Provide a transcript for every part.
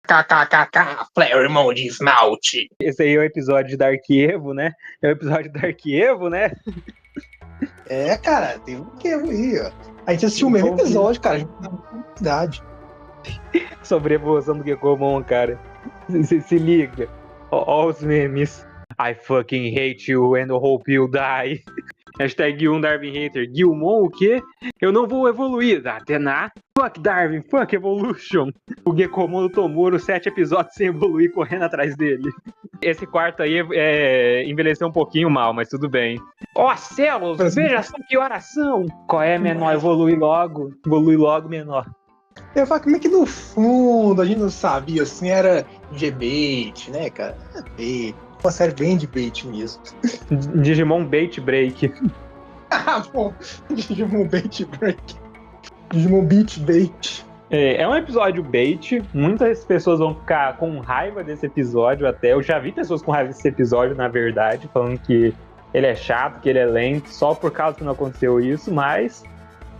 KKKK, Flareon de esmalte. Esse aí é o episódio de Dark Evo, né? É, cara, tem um Evo aí, ó. A gente assistiu o mesmo episódio, cara. Idade. Sobre a evolução do Gekomon, cara. Se liga. Ó os memes. I fucking hate you and hope you die. Hashtag 1 Darwin Hater. Gilmon o quê? Eu não vou evoluir. Atena. Fuck Darwin, fuck Evolution. O Gekomon do Tomuro, 7 episódios sem evoluir, correndo atrás dele. Esse quarto aí envelheceu um pouquinho mal, mas tudo bem. Ó céus, veja só que oração. Qual é, menor? Evolui logo, menor. Eu falo, como é que no fundo a gente não sabia, assim, era G-Bait, né, cara? É bait. Uma série bem de bait mesmo. Digimon Bait Break. Ah, pô, Digimon Bait Break. Digimon Beat Bait. É um episódio bait, muitas pessoas vão ficar com raiva desse episódio até. Eu já vi pessoas com raiva desse episódio, na verdade, falando que ele é chato, que ele é lento, só por causa que não aconteceu isso, mas,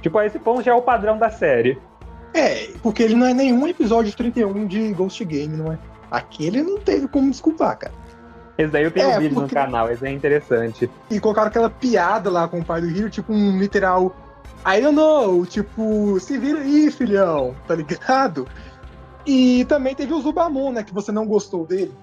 tipo, a esse ponto já é o padrão da série. É, porque ele não é nenhum episódio 31 de Ghost Game, não é? Aquele não teve como desculpar, cara. Esse daí eu tenho um vídeo no canal, esse é interessante. E colocaram aquela piada lá com o pai do Hiro, tipo um literal I don't know, tipo, se vira aí, filhão, tá ligado? E também teve o Zubamon, né, que você não gostou dele.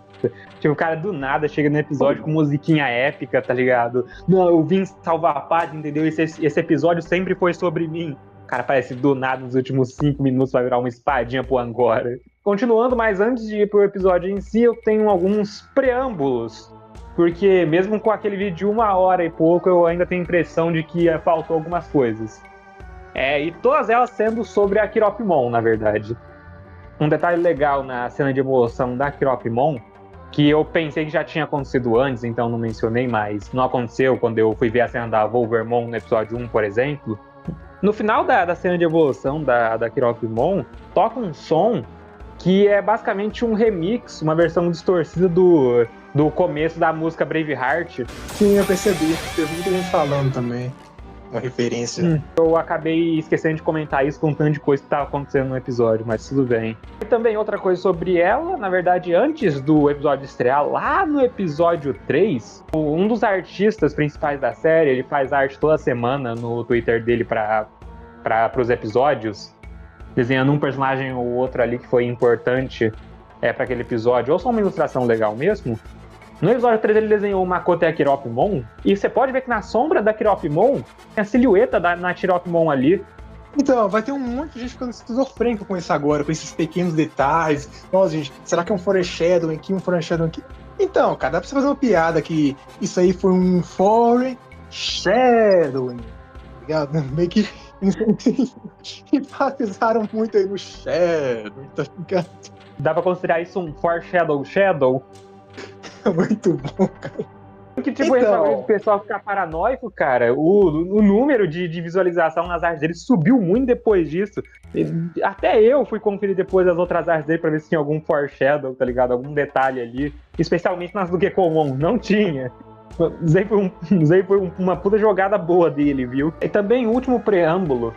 Tipo, o cara do nada chega no episódio com musiquinha épica, tá ligado? Não, eu vim salvar a paz, entendeu? Esse episódio sempre foi sobre mim. O cara parece do nada nos últimos 5 minutos vai virar uma espadinha pro Angora. Continuando, mas antes de ir pro episódio em si, eu tenho alguns preâmbulos. Porque mesmo com aquele vídeo de 1 hora e pouco, eu ainda tenho a impressão de que faltou algumas coisas. E todas elas sendo sobre a Kiropimon, na verdade. Um detalhe legal na cena de evolução da Kiropimon, que eu pensei que já tinha acontecido antes, então não mencionei, mas não aconteceu quando eu fui ver a cena da Wolvermon no episódio 1, por exemplo. No final da cena de evolução da Kiropimon, toca um som que é basicamente um remix, uma versão distorcida do começo da música Braveheart. Sim, eu percebi. Teve muita gente falando também. Uma referência. Eu acabei esquecendo de comentar isso com um tanto de coisa que estava acontecendo no episódio, mas tudo bem. E também outra coisa sobre ela, na verdade, antes do episódio estrear, lá no episódio 3, um dos artistas principais da série, ele faz arte toda semana no Twitter dele para os episódios, desenhando um personagem ou outro ali que foi importante para aquele episódio, ou só uma ilustração legal mesmo. No episódio 3 ele desenhou o Makoto e a Kiropimon, e você pode ver que na sombra da Kiropimon tem a silhueta da Kiropimon ali. Então, vai ter um monte de gente ficando esquizofrênico com isso agora, com esses pequenos detalhes. Nossa, gente, será que é um foreshadowing aqui, um foreshadowing aqui? Então, cara, dá pra você fazer uma piada que isso aí foi um foreshadowing, tá ligado? Meio que enfatizaram muito aí no shadow, tá ligado? Dá pra considerar isso um foreshadow? Muito bom, cara. Que tipo, então, o pessoal ficar paranoico, cara, o número de visualização nas artes dele subiu muito depois disso. Até eu fui conferir depois as outras artes dele pra ver se tinha algum foreshadow, tá ligado? Algum detalhe ali. Especialmente nas do Gekomon, não tinha. Isso aí foi uma puta jogada boa dele, viu? E também o último preâmbulo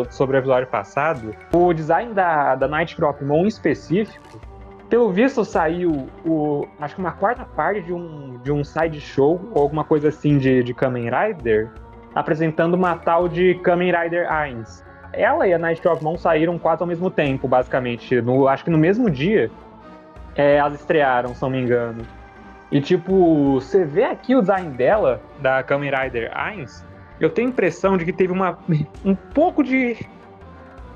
sobre o episódio passado, o design da Night Kiropimon em específico. Pelo visto, saiu acho que uma quarta parte de um side show, ou alguma coisa assim de Kamen Rider, apresentando uma tal de Kamen Rider Ainz. Ela e a Night Kiropimon saíram quase ao mesmo tempo, basicamente. Acho que no mesmo dia, elas estrearam, se não me engano. E tipo, você vê aqui o design dela, da Kamen Rider Ainz, eu tenho a impressão de que teve um pouco de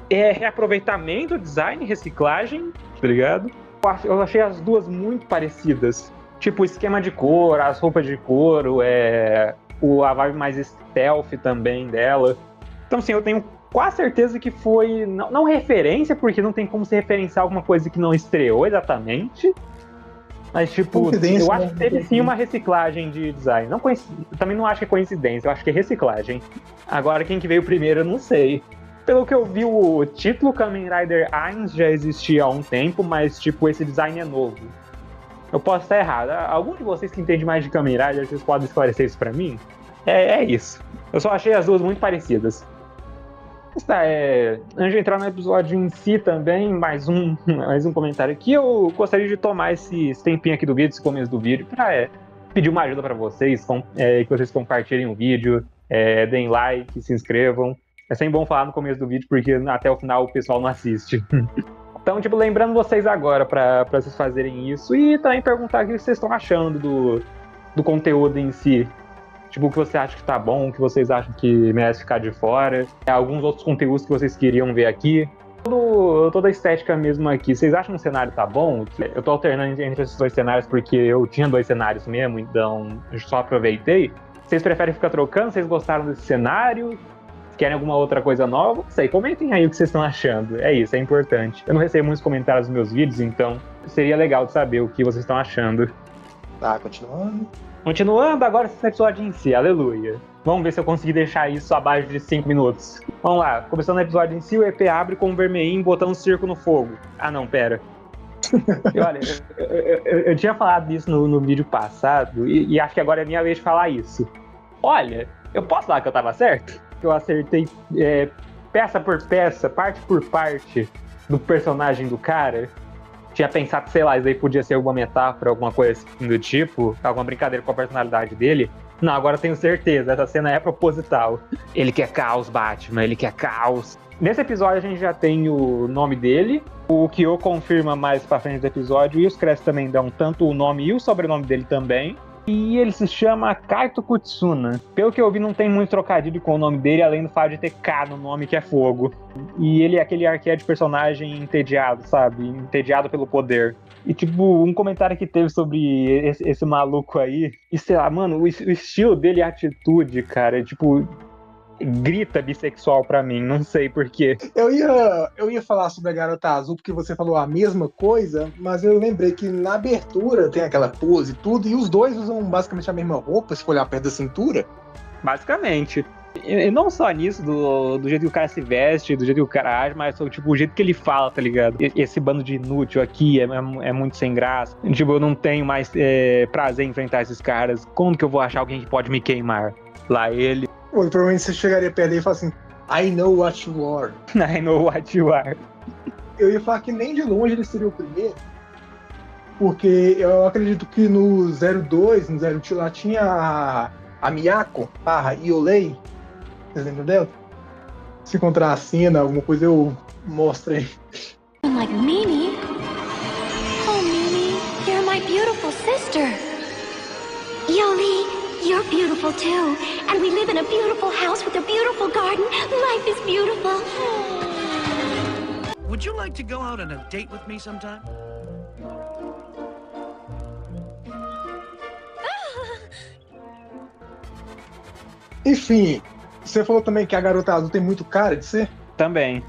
reaproveitamento, design, reciclagem, tá ligado? Eu achei as duas muito parecidas. Tipo, o esquema de cor, as roupas de couro, a vibe mais stealth também dela. Então, assim, eu tenho quase certeza que foi, não referência, porque não tem como se referenciar alguma coisa que não estreou exatamente. Mas, tipo, eu acho que teve sim uma reciclagem de design. Também não acho que é coincidência, eu acho que é reciclagem. Agora, quem que veio primeiro, eu não sei. Pelo que eu vi, o título Kamen Rider Ainz já existia há um tempo, mas, tipo, esse design é novo. Eu posso estar errado. Algum de vocês que entende mais de Kamen Rider, vocês podem esclarecer isso pra mim? É isso. Eu só achei as duas muito parecidas. Tá, antes de entrar no episódio em si também, mais um comentário aqui. Eu gostaria de tomar esse tempinho aqui do vídeo, esse começo do vídeo, pra pedir uma ajuda pra vocês, que vocês compartilhem o vídeo, deem like, se inscrevam. É sempre bom falar no começo do vídeo, porque até o final o pessoal não assiste. Então, tipo, lembrando vocês agora pra vocês fazerem isso e também perguntar o que vocês estão achando do conteúdo em si. Tipo, o que você acha que tá bom, o que vocês acham que merece ficar de fora. Alguns outros conteúdos que vocês queriam ver aqui. Toda a estética mesmo aqui. Vocês acham que o cenário tá bom? Eu tô alternando entre esses dois cenários porque eu tinha 2 cenários mesmo, então eu só aproveitei. Vocês preferem ficar trocando? Vocês gostaram desse cenário? Querem alguma outra coisa nova? Não sei, comentem aí o que vocês estão achando. É isso, é importante. Eu não recebo muitos comentários nos meus vídeos, então seria legal de saber o que vocês estão achando. Tá, continuando. Continuando agora esse episódio em si, aleluia. Vamos ver se eu consegui deixar isso abaixo de 5 minutos. Vamos lá, começando o episódio em si, o EP abre com o Vermelhinho botando um circo no fogo. Ah não, pera. E olha, eu tinha falado isso no vídeo passado, e acho que agora é minha vez de falar isso. Olha, eu posso falar que eu tava certo? Que eu acertei peça por peça, parte por parte do personagem do cara. Tinha pensado que, sei lá, isso aí podia ser alguma metáfora, alguma coisa assim do tipo, alguma brincadeira com a personalidade dele. Não, agora eu tenho certeza, essa cena é proposital. Ele quer caos, Batman, ele quer caos. Nesse episódio a gente já tem o nome dele, o Kyo confirma mais pra frente do episódio, e os créditos também dão tanto o nome e o sobrenome dele também. E ele se chama Kaito Kutsuna. Pelo que eu vi, não tem muito trocadilho com o nome dele, além do fato de ter K no nome, que é fogo. E ele é aquele arquétipo de personagem entediado, sabe? Entediado pelo poder. E, tipo, um comentário que teve sobre esse maluco aí, e sei lá, mano, o estilo dele e a atitude, cara, tipo, grita bissexual pra mim, não sei porquê. Eu ia falar sobre a Garota Azul porque você falou a mesma coisa, mas eu lembrei que na abertura tem aquela pose e tudo, e os dois usam basicamente a mesma roupa, se for olhar perto da cintura. Basicamente. E não só nisso, do jeito que o cara se veste, do jeito que o cara age, mas tipo, o jeito que ele fala, tá ligado? Esse bando de inútil aqui é muito sem graça. Tipo, eu não tenho mais prazer em enfrentar esses caras. Como que eu vou achar alguém que pode me queimar? Lá ele. Pô, provavelmente você chegaria perto dele e falaria assim, I know what you are. I know what you are. Eu ia falar que nem de longe ele seria o primeiro, porque eu acredito que no 02, no 03 lá tinha a Miyako, a Iolei. Vocês lembram dela? Se encontrar a cena, alguma coisa, eu mostro aí. Like Mimi? Oh, Mimi, you're my beautiful sister. Yoli, you're beautiful too. And we live in a beautiful house with a beautiful garden. Life is beautiful. Would you like to go out on a date with me sometime? Enfim, você falou também que a Garota Azul tem muito cara de ser? Também.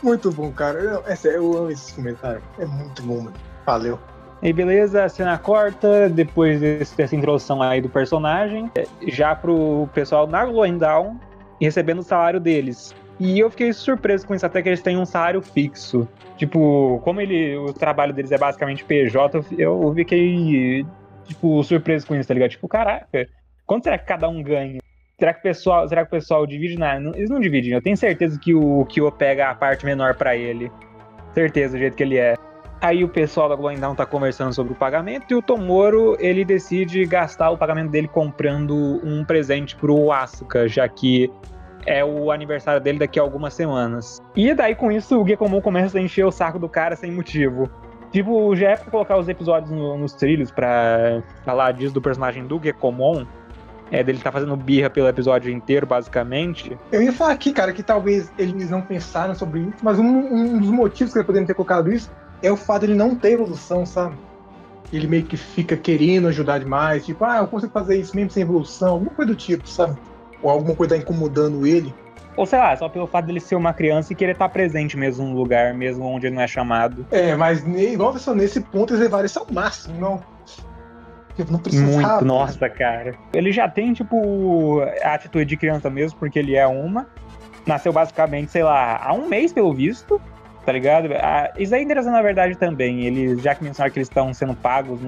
Muito bom, cara. Eu amo esse comentário. É muito bom, mano. Valeu. E beleza, a cena corta, depois dessa introdução aí do personagem, já pro pessoal na Glowing Down, recebendo o salário deles. E eu fiquei surpreso com isso, até que eles têm um salário fixo. Tipo, como o trabalho deles é basicamente PJ, eu fiquei, tipo, surpreso com isso, tá ligado? Tipo, caraca, quanto será que cada um ganha? Será que o pessoal divide? Não, eles não dividem, eu tenho certeza que o Kyo pega a parte menor pra ele. Certeza, do jeito que ele é. Aí o pessoal da Glowing Down tá conversando sobre o pagamento e o Tomoro, ele decide gastar o pagamento dele comprando um presente pro Asuka, já que é o aniversário dele daqui a algumas semanas. E daí com isso o Gekomon começa a encher o saco do cara sem motivo. Tipo, já é pra colocar os episódios nos trilhos pra falar disso do personagem do Gekomon, dele tá fazendo birra pelo episódio inteiro, basicamente. Eu ia falar aqui, cara, que talvez eles não pensaram sobre isso, mas um dos motivos que eles poderiam ter colocado isso é o fato de ele não ter evolução, sabe? Ele meio que fica querendo ajudar demais, tipo, eu consigo fazer isso mesmo sem evolução, alguma coisa do tipo, sabe? Ou alguma coisa tá incomodando ele. Ou sei lá, só pelo fato dele ser uma criança e querer estar presente mesmo no lugar, mesmo onde ele não é chamado. Mas nesse ponto eles levaram isso ao máximo, não? Tipo, não precisava. Muito, nossa, cara. Ele já tem, tipo, a atitude de criança mesmo, porque ele é uma. Nasceu basicamente, sei lá, há um mês, pelo visto. Tá ligado? Isso aí é interessante na verdade também. Eles, já que mencionaram que eles estão sendo pagos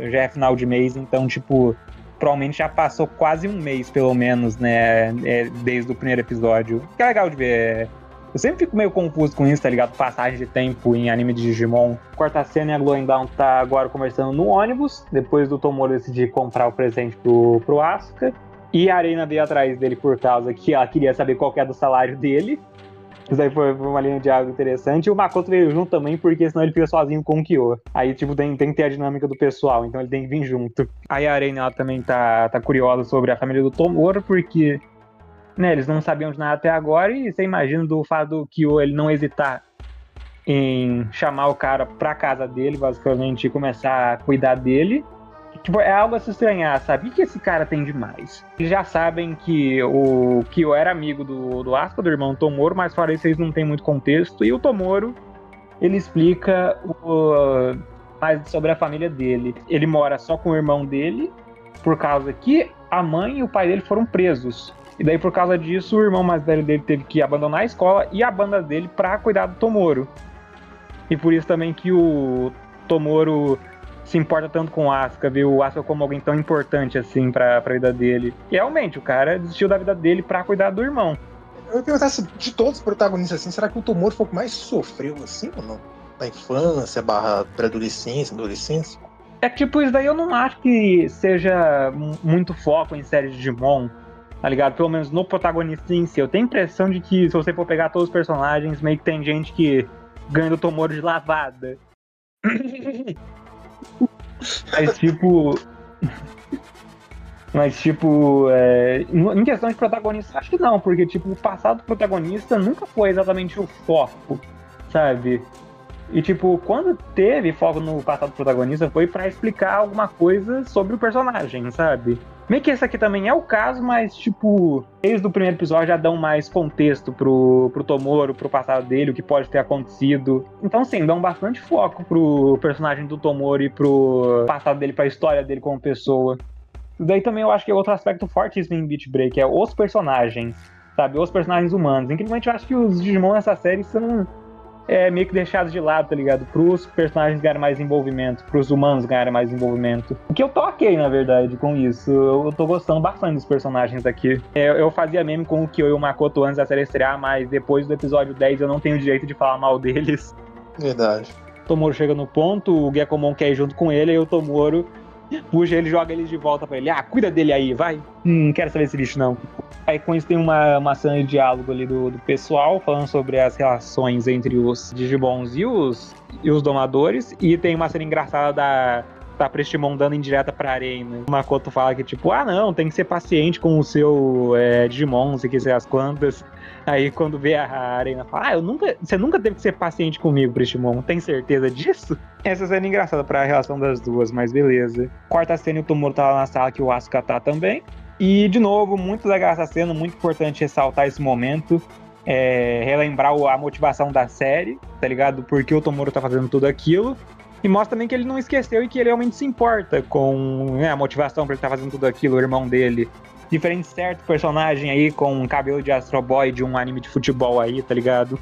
já é final de mês, então, tipo, provavelmente já passou quase um mês, pelo menos, né? Desde o primeiro episódio. Que é legal de ver. Eu sempre fico meio confuso com isso, tá ligado? Passagem de tempo em anime de Digimon. Quarta cena e a Glowing Dawn tá agora conversando no ônibus, depois do Tomoro decidir comprar o presente pro Asuka. E a Arena veio atrás dele por causa que ela queria saber qual que é do salário dele. Isso aí foi uma linha de diálogo interessante. E o Makoto veio junto também, porque senão ele fica sozinho com o Kyo. Aí, tipo, tem que ter a dinâmica do pessoal, então ele tem que vir junto. Aí a Arena, ela também tá curiosa sobre a família do Tomoro, porque... né, eles não sabiam de nada até agora, e você imagina do fato do Kyo ele não hesitar em chamar o cara pra casa dele, basicamente, e começar a cuidar dele. Tipo, é algo a se estranhar, sabe? O que esse cara tem demais? Eles já sabem que o Kyo era amigo do Asuka, do irmão Tomoro, mas fora isso eles não tem muito contexto, e o Tomoro, ele explica mais sobre a família dele. Ele mora só com o irmão dele, por causa que a mãe e o pai dele foram presos. E daí, por causa disso, o irmão mais velho dele teve que abandonar a escola e a banda dele pra cuidar do Tomoro. E por isso também que o Tomoro se importa tanto com o Asuka, vê o Asuka como alguém tão importante assim pra vida dele. E realmente, o cara desistiu da vida dele pra cuidar do irmão. Eu ia perguntar se de todos os protagonistas, assim, será que o Tomoro foi o que mais sofreu, assim, ou não? Na infância, pré-adolescência, adolescência? É que, tipo, isso daí eu não acho que seja muito foco em série de Digimon, tá ligado? Pelo menos no protagonista em si. Eu tenho a impressão de que, se você for pegar todos os personagens, meio que tem gente que ganha do Tomoro de lavada. Mas, tipo, em questão de protagonista, acho que não, porque, tipo, o passado do protagonista nunca foi exatamente o foco, sabe? E, tipo, quando teve foco no passado do protagonista, foi pra explicar alguma coisa sobre o personagem, sabe? Meio que esse aqui também é o caso, mas, tipo, desde o primeiro episódio já dão mais contexto pro Tomoro, pro passado dele, o que pode ter acontecido. Então, sim, dão bastante foco pro personagem do Tomoro e pro passado dele, pra história dele como pessoa. Isso daí também eu acho que é outro aspecto fortíssimo em Beat Break, é os personagens, sabe? Os personagens humanos. Incrivelmente, eu acho que os Digimon nessa série são meio que deixados de lado, tá ligado? Pros personagens ganharem mais envolvimento, pros humanos ganharem mais envolvimento. O que eu tô ok, na verdade, com isso. Eu tô gostando bastante dos personagens aqui. Eu fazia meme com o Kyo e o Makoto antes da série estrear, mas depois do episódio 10 eu não tenho direito de falar mal deles. Verdade. O Tomoro chega no ponto, o Gekomon quer ir junto com ele, e o Tomoro puxa ele, joga ele de volta pra ele. Ah, cuida dele aí, vai. Não quero saber esse bicho, não. Aí com isso tem uma cena de diálogo ali do pessoal, falando sobre as relações entre os Digimons e os domadores. E tem uma cena engraçada da Prestimon dando indireta pra Arena. O Makoto fala que, tipo, não, tem que ser paciente com o seu Digimon, não sei o que, sei as quantas. Aí quando vê a Arena fala, você nunca teve que ser paciente comigo, Prestimon, tem certeza disso? Essa cena é engraçada pra relação das duas, mas beleza. Quarta cena, o Tomoro tá lá na sala que o Asuka tá também. E, de novo, muito legal essa cena, muito importante ressaltar esse momento, relembrar a motivação da série, tá ligado? Porque o Tomoro tá fazendo tudo aquilo. E mostra também que ele não esqueceu e que ele realmente se importa com a motivação pra ele tá fazendo tudo aquilo, o irmão dele. Diferente certo personagem aí com cabelo de Astro Boy de um anime de futebol aí, tá ligado?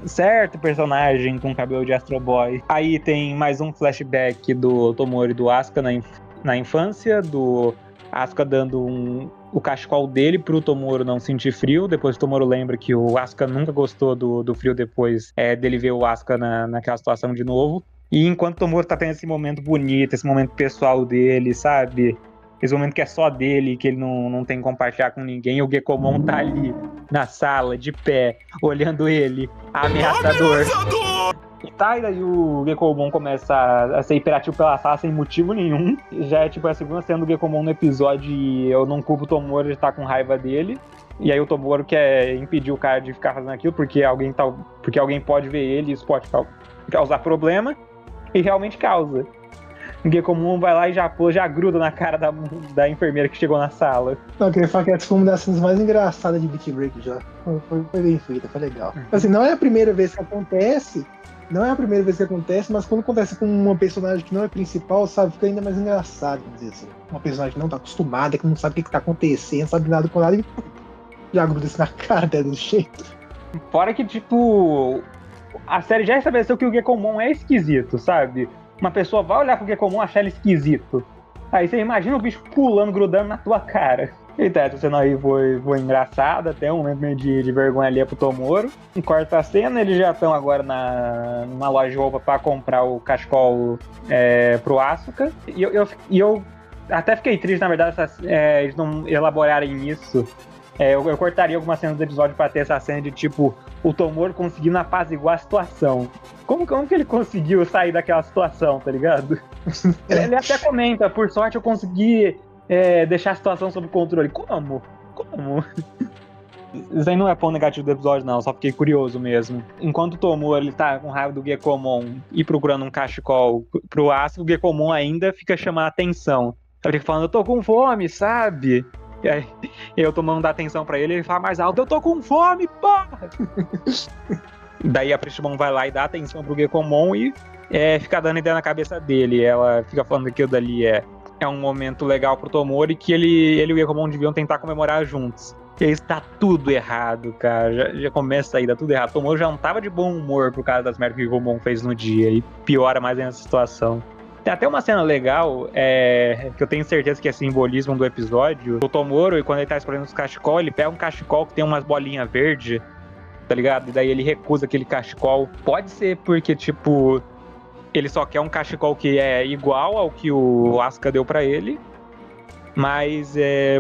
Certo personagem com cabelo de Astro Boy. Aí tem mais um flashback do Tomoro e do Asuka na infância, do Asuka dando o cachecol dele pro Tomoro não sentir frio. Depois o Tomoro lembra que o Asuka nunca gostou do frio depois dele ver o Asuka naquela situação de novo. E enquanto o Tomoro tá tendo esse momento bonito, esse momento pessoal dele, sabe? Esse momento que é só dele, que ele não tem que compartilhar com ninguém, o Gekomon tá ali na sala, de pé, olhando ele, ameaçador. E tá, e daí o Gekomon começa a ser hiperativo pela sala sem motivo nenhum. Já é tipo a segunda cena do Gekomon no episódio e eu não culpo o Tomoro de estar com raiva dele. E aí o Tomoro quer impedir o cara de ficar fazendo aquilo porque alguém pode ver ele e isso pode causar problema. E realmente causa. O Gekomon vai lá e já gruda na cara da enfermeira que chegou na sala. Não, eu queria falar que essa foi uma das cenas mais engraçadas de Beat Break já. Foi bem feita, foi legal. Assim, não é a primeira vez que acontece, mas quando acontece com uma personagem que não é principal, sabe, fica ainda mais engraçado, vamos dizer assim. Uma personagem que não tá acostumada, que não sabe o que tá acontecendo, não sabe nada com nada e já gruda isso na cara dela do jeito. Fora que, tipo, a série já estabeleceu que o Gekomon é esquisito, sabe? Uma pessoa vai olhar pro Gekomon e achar ele esquisito. Aí você imagina o bicho pulando, grudando na tua cara. Eita, essa cena aí foi engraçada, até um momento meio de vergonha ali pro Tomoro. Em quarta cena, eles já estão agora numa loja de roupa pra comprar o cachecol pro Asuka. E eu até fiquei triste, na verdade, eles não elaborarem isso. Eu cortaria algumas cenas do episódio pra ter essa cena de tipo, o Tomoro conseguindo apaziguar a situação. Como que ele conseguiu sair daquela situação, tá ligado? Ele até comenta, por sorte eu consegui deixar a situação sob controle. Como? Isso aí não é ponto negativo do episódio, não, só fiquei curioso mesmo. Enquanto o Tomoro ele tá com raiva do Gekomon e procurando um cachecol pro Asuka, o Gekomon ainda fica chamando a atenção. Ele fica falando, eu tô com fome, sabe? E aí eu tô mandando atenção pra ele fala mais alto, eu tô com fome, porra! Daí a Prestimon vai lá e dá atenção pro Gekomon e fica dando ideia na cabeça dele. Ela fica falando que aquilo dali é um momento legal pro Tomoro e que ele e o Gekomon deviam tentar comemorar juntos. E aí está tudo errado, cara. Já começa aí, dá tudo errado. O Tomoro já não tava de bom humor por causa das merdas que o Gekomon fez no dia e piora mais ainda essa situação. Tem até uma cena legal, que eu tenho certeza que é simbolismo do episódio. O Tomoro, quando ele tá escolhendo os cachecol, ele pega um cachecol que tem umas bolinhas verdes, tá ligado? E daí ele recusa aquele cachecol. Pode ser porque, tipo, ele só quer um cachecol que é igual ao que o Asuka deu pra ele. Mas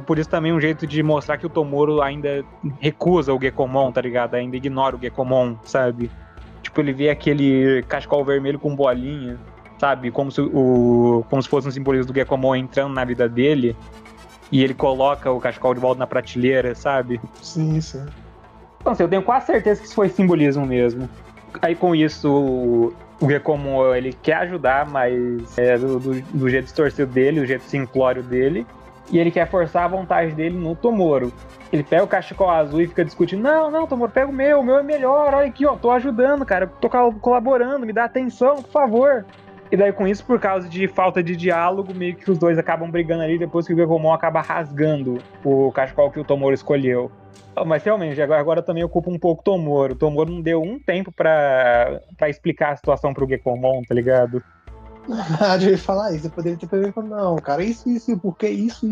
por isso também um jeito de mostrar que o Tomoro ainda recusa o Gekomon, tá ligado? Ainda ignora o Gekomon, sabe? Tipo, ele vê aquele cachecol vermelho com bolinha, sabe? Como se fosse um simbolismo do Gekomon entrando na vida dele. E ele coloca o cachecol de volta na prateleira, sabe? Sim. Então, assim, eu tenho quase certeza que isso foi simbolismo mesmo. Aí com isso, o Gekomon, ele quer ajudar, mas do jeito distorcido dele, do jeito simplório dele. E ele quer forçar a vontade dele no Tomoro. Ele pega o cachecol azul e fica discutindo, não, Tomoro, pega o meu é melhor, olha aqui, ó, tô ajudando, cara, tô colaborando, me dá atenção, por favor. E daí com isso, por causa de falta de diálogo, meio que os dois acabam brigando ali depois que o Gekomon acaba rasgando o cachecol que o Tomoro escolheu. Mas realmente, agora também ocupa um pouco o Tomoro. O Tomoro não deu um tempo pra explicar a situação pro Gekomon, tá ligado? De ele falar isso, eu poderia ter pego e falar, não, cara, isso, porque isso.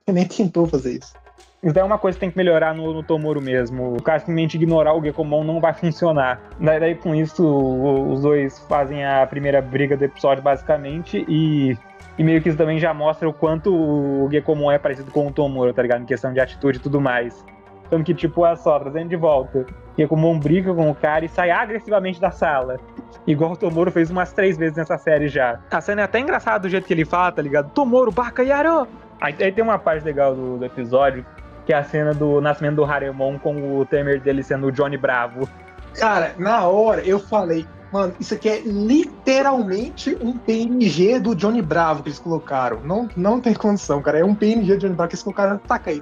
Ele nem tentou fazer isso. Isso é uma coisa que tem que melhorar no Tomoro mesmo. O cara simplesmente ignorar o Gekomon não vai funcionar. Daí com isso, os dois fazem a primeira briga do episódio, basicamente, e meio que isso também já mostra o quanto o Gekomon é parecido com o Tomoro, tá ligado? Em questão de atitude e tudo mais. Tanto que, tipo, olha só, trazendo de volta. O Gekomon briga com o cara e sai agressivamente da sala. Igual o Tomoro fez umas 3 vezes nessa série já. A cena é até engraçada do jeito que ele fala, tá ligado? Tomoro, baka yaro! Aí tem uma parte legal do episódio, que é a cena do nascimento do Haremon com o Temer dele sendo o Johnny Bravo. Cara, na hora eu falei, mano, isso aqui é literalmente um PNG do Johnny Bravo que eles colocaram. Não tem condição, cara. É um PNG do Johnny Bravo que eles colocaram. Taca aí.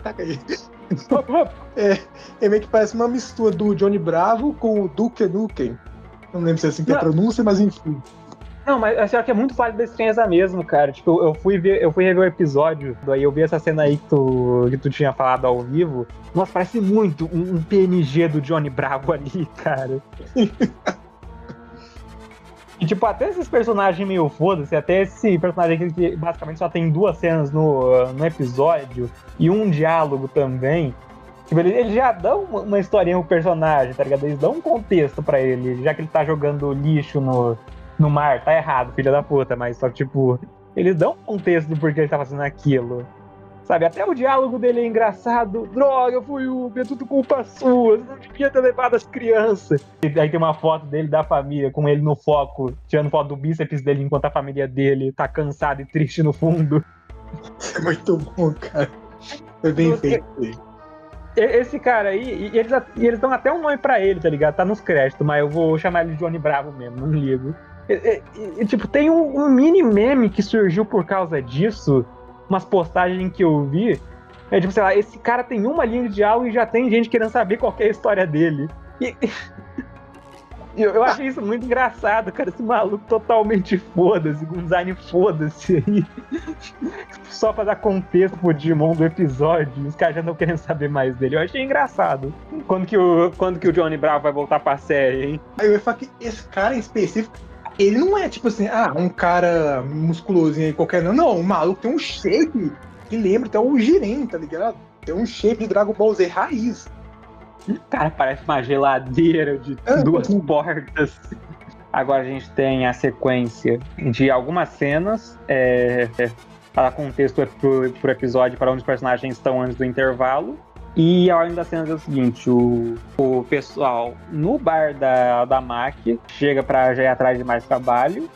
É meio que parece uma mistura do Johnny Bravo com o Duke Nukem. Não lembro se é assim que é a pronúncia, mas enfim. Não, mas eu acho que é muito válido da estranheza mesmo, cara. Tipo, eu fui rever o episódio, daí eu vi essa cena aí que tu tinha falado ao vivo. Nossa, parece muito um PNG do Johnny Bravo ali, cara. E, tipo, até esses personagens meio foda-se, até esse personagem aqui que basicamente só tem 2 cenas no episódio e um diálogo também. Tipo, eles já dão uma historinha pro personagem, tá ligado? Eles dão um contexto pra ele, já que ele tá jogando lixo no mar. Tá errado, filha da puta, mas só que, tipo, eles dão um contexto do porquê ele tá fazendo aquilo. Sabe, até o diálogo dele é engraçado. Droga, fui é tudo culpa sua, você não devia ter levado as crianças. E aí tem uma foto dele da família, com ele no foco, tirando foto do bíceps dele, enquanto a família dele tá cansada e triste no fundo. É muito bom, cara. Foi bem feito. Esse cara aí, e eles dão até um nome pra ele, tá ligado? Tá nos créditos, mas eu vou chamar ele de Johnny Bravo mesmo, não ligo. E tipo, tem um mini meme que surgiu por causa disso, umas postagens que eu vi. É tipo, sei lá, esse cara tem uma linha de diálogo e já tem gente querendo saber qual que é a história dele. E eu achei isso muito engraçado, cara. Esse maluco totalmente foda-se, com um design foda-se aí. Só pra dar contexto pro Digimon do episódio. Os caras já não querem saber mais dele. Eu achei engraçado. Quando que o Johnny Bravo vai voltar pra série, hein? Aí eu ia falar que esse cara em específico, ele não é tipo assim, um cara musculosinho aí qualquer, não. Não, o maluco tem um shape que lembra até o Jiren, tá ligado? Tem um shape de Dragon Ball Z raiz. Cara, parece uma geladeira de 2 portas. Agora a gente tem a sequência de algumas cenas para contexto pro episódio, para onde os personagens estão antes do intervalo. E a ordem das cenas é o seguinte: o pessoal no bar da Maki chega pra já ir atrás de mais trabalho,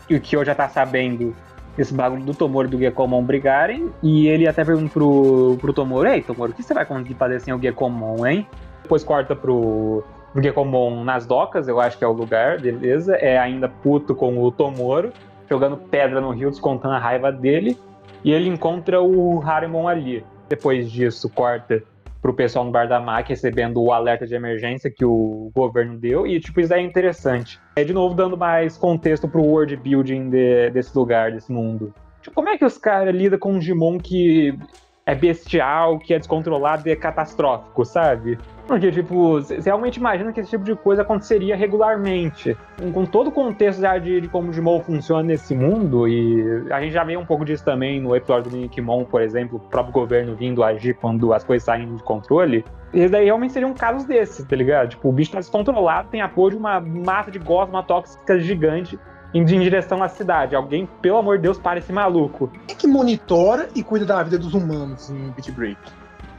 e o Kyo já tá sabendo esse bagulho do Tomoro e do Gekomon brigarem, e ele até pergunta pro Tomoro: ei, Tomoro, o que você vai conseguir fazer sem o Gekomon, hein? Depois corta pro Gekomon nas docas, eu acho que é o lugar, beleza? É ainda puto com o Tomoro, jogando pedra no rio, descontando a raiva dele, e ele encontra o Haremon ali. Depois disso, corta pro pessoal no bar da Maki recebendo o alerta de emergência que o governo deu, e tipo, isso aí é interessante. De novo, dando mais contexto pro world building desse lugar, desse mundo. Tipo, como é que os caras lidam com um Digimon que é bestial, que é descontrolado e é catastrófico, sabe? Porque, tipo, você realmente imagina que esse tipo de coisa aconteceria regularmente. Com todo o contexto de como o Digimon funciona nesse mundo, e a gente já vê um pouco disso também no episódio do Ninkimon, por exemplo, o próprio governo vindo agir quando as coisas saem de controle. Esses daí realmente seriam casos desses, tá ligado? Tipo, o bicho tá descontrolado, tem apoio de uma massa de gosma tóxica gigante indo em direção à cidade. Alguém, pelo amor de Deus, para esse maluco. Quem que monitora e cuida da vida dos humanos em Beat Break?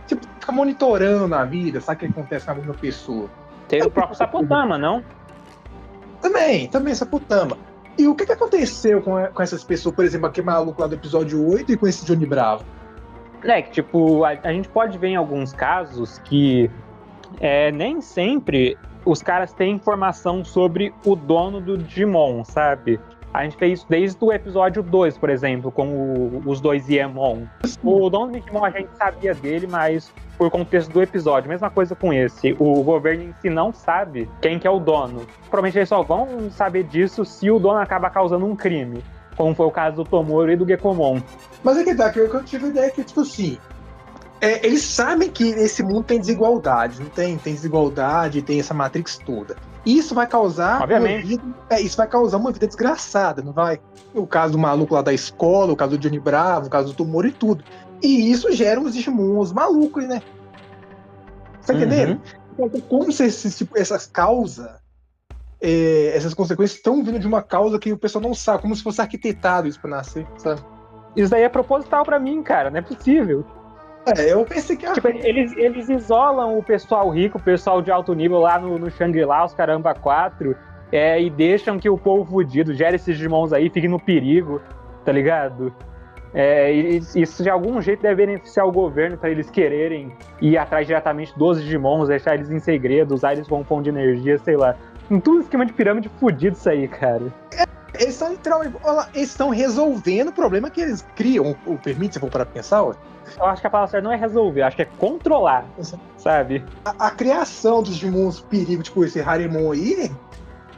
Tipo, fica monitorando a vida, sabe o que acontece com a mesma pessoa. Tem o próprio Sapotama, não? Também Sapotama. E o que aconteceu com essas pessoas, por exemplo, aquele maluco lá do episódio 8 e com esse Johnny Bravo? Que tipo, a gente pode ver em alguns casos que nem sempre os caras têm informação sobre o dono do Digimon, sabe? A gente fez isso desde o episódio 2, por exemplo, com os dois Iemon. O dono do Digimon a gente sabia dele, mas por contexto do episódio. Mesma coisa com esse. O governo em si não sabe quem que é o dono. Provavelmente eles só vão saber disso se o dono acaba causando um crime, como foi o caso do Tomoro e do Gekomon. Mas é que tá, que eu tive a ideia que, tipo assim, eles sabem que esse mundo tem desigualdade, não tem? Tem desigualdade, tem essa Matrix toda. Isso vai causar isso vai causar uma vida desgraçada, não vai? O caso do maluco lá da escola, o caso do Johnny Bravo, o caso do Tomoro e tudo. E isso gera uns Digimons malucos, né? Tá entendendo? Então, como se essas causas, essas consequências estão vindo de uma causa que o pessoal não sabe, como se fosse arquitetado isso pra nascer, sabe? Isso daí é proposital pra mim, cara, não é possível. Eu pensei que... Tipo, eles isolam o pessoal rico, o pessoal de alto nível lá no Shangri-La, os caramba 4, e deixam que o povo fudido gere esses Digimons aí, fique no perigo, tá ligado? Isso de algum jeito deve beneficiar o governo pra eles quererem ir atrás diretamente dos Digimons, deixar eles em segredo, usar eles como fonte de energia, sei lá. Em tudo esquema de pirâmide fudido isso aí, cara. Eles estão resolvendo o problema que eles criam, ou permite, se for para pensar, ó. Eu acho que a palavra certa não é resolver, acho que é controlar, sabe? A criação dos Digimons perigo, tipo esse Haremon aí,